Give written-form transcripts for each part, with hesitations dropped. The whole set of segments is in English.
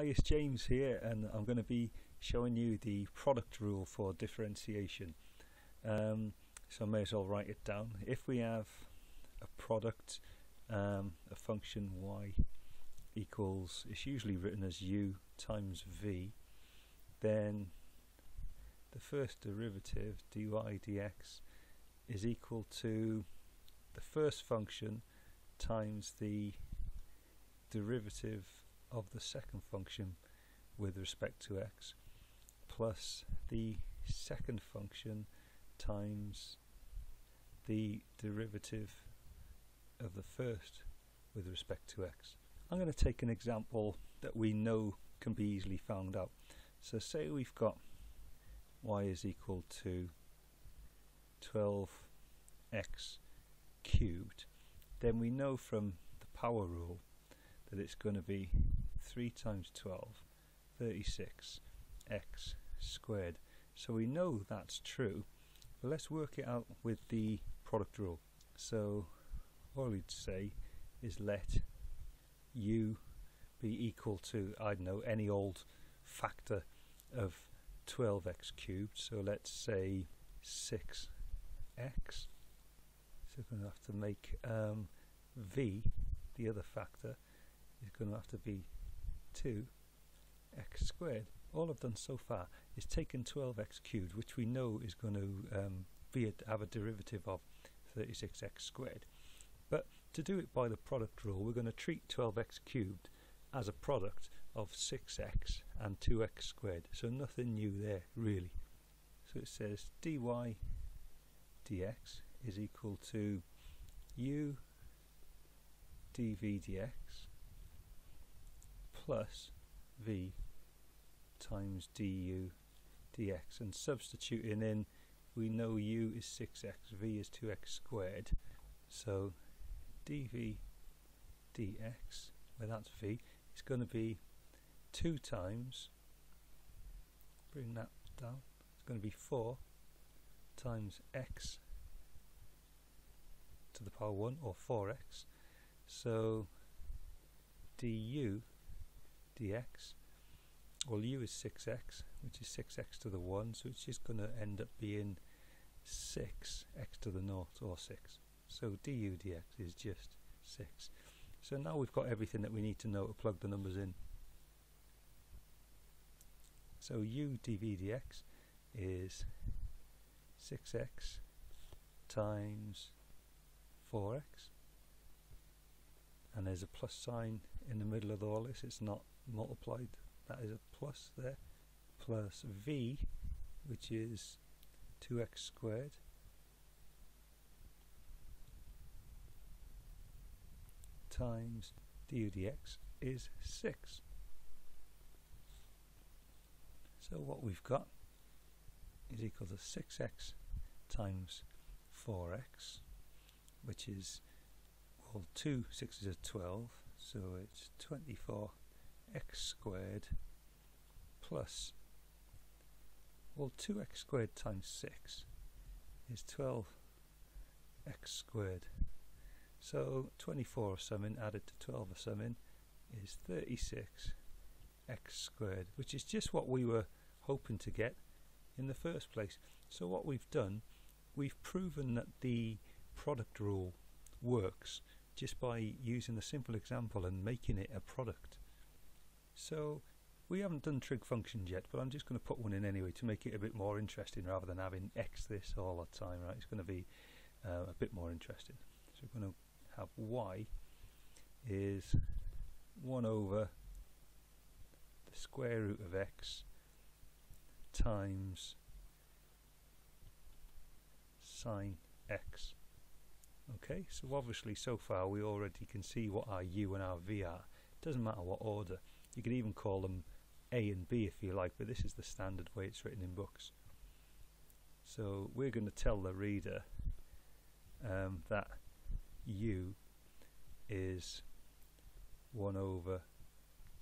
Hi, it's James here, and I'm going to be showing you the product rule for differentiation. So I may as well write it down. If we have a product, a function y equals, it's usually written as u times v, then the first derivative dy dx is equal to the first function times the derivative of the second function with respect to x plus the second function times the derivative of the first with respect to x. I'm going to take an example that we know can be easily found out. So say we've got y is equal to 12x cubed, then we know from the power rule that it's going to be 3 times 12, 36 x squared. So we know that's true, but let's work it out with the product rule. So all we'd say is let u be equal to, I don't know, any old factor of 12x cubed. So let's say 6x. So we're going to have to make v, the other factor, is going to have to be 2x squared. All I've done so far is taken 12x cubed, which we know is going to have a derivative of 36x squared. But to do it by the product rule, we're going to treat 12x cubed as a product of 6x and 2x squared. So nothing new there, really. So it says dy dx is equal to u dv dx plus v times du dx, and substituting in, we know u is 6x, v is 2x squared, so dv dx, where that's v, is going to be 2 times, bring that down, it's going to be 4 times x to the power 1, or 4x, so du dx, well, u is 6x, which is 6x to the 1, so it's just going to end up being 6x to the 0, or 6. So du dx is just 6. So now we've got everything that we need to know to plug the numbers in. So u dv dx is 6x times 4x, and there's a plus sign in the middle of all this, it's not multiplied, that is a plus there, plus v, which is 2x squared, times du dx is 6. So what we've got is equal to 6x times 4x, which is, well, 2 6s are 12, so it's 24x squared plus, well, 2x squared times 6 is 12x squared. So 24 or something added to 12 or something is 36x squared, which is just what we were hoping to get in the first place. So what we've done, we've proven that the product rule works just by using a simple example and making it a product. So we haven't done trig functions yet, but I'm just going to put one in anyway to make it a bit more interesting rather than having x this all the time, right? It's going to be a bit more interesting. So we're going to have y is 1 over the square root of x times sine x. Okay, so obviously so far we already can see what our u and our v are. It doesn't matter what order. You could even call them a and b if you like, but this is the standard way it's written in books. So we're going to tell the reader that u is 1 over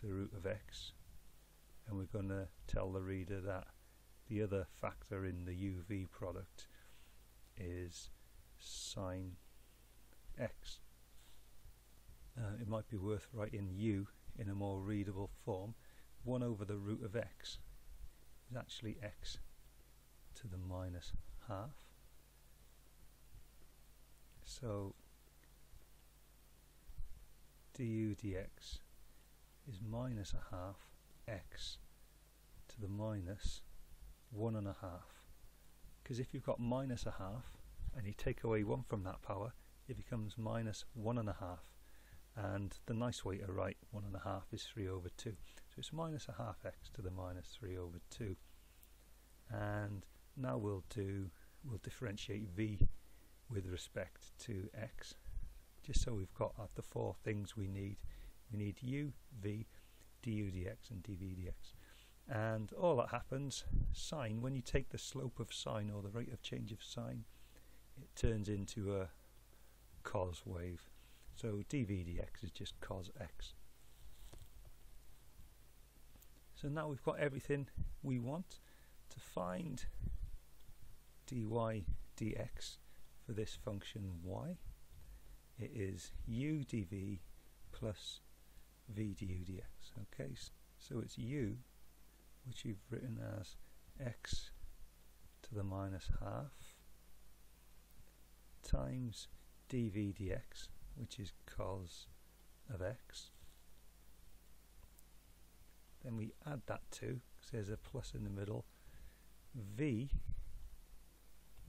the root of x, and we're going to tell the reader that the other factor in the uv product is sine x. It might be worth writing u in a more readable form, 1 over the root of x is actually x to the minus half. So du dx is minus a half x to the minus 1.5. Because if you've got minus a half and you take away 1 from that power, it becomes minus 1.5. And the nice way to write 1.5 is 3 over 2. So it's minus a half x to the minus 3 over 2. And now we'll differentiate v with respect to x, just so we've got the 4 things we need. We need u, v, du dx and dv dx. And all that happens, sine, when you take the slope of sine or the rate of change of sine, it turns into a cos wave. So dv dx is just cos x. So now we've got everything we want. To find dy dx for this function y, it is u dv plus v du dx. Okay, so it's u, which you've written as x to the minus half, times dv dx, which is cos of x. Then we add that to, because there's a plus in the middle, v,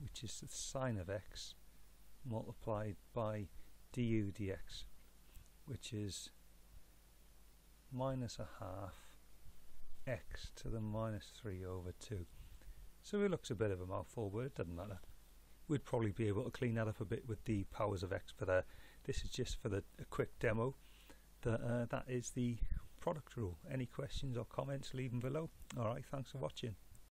which is the sine of x, multiplied by du dx, which is minus a half x to the minus 3 over 2. So it looks a bit of a mouthful, but it doesn't matter. We'd probably be able to clean that up a bit with the powers of x, but this is just for a quick demo. That is the product rule. Any questions or comments, leave them below. Alright, thanks for watching.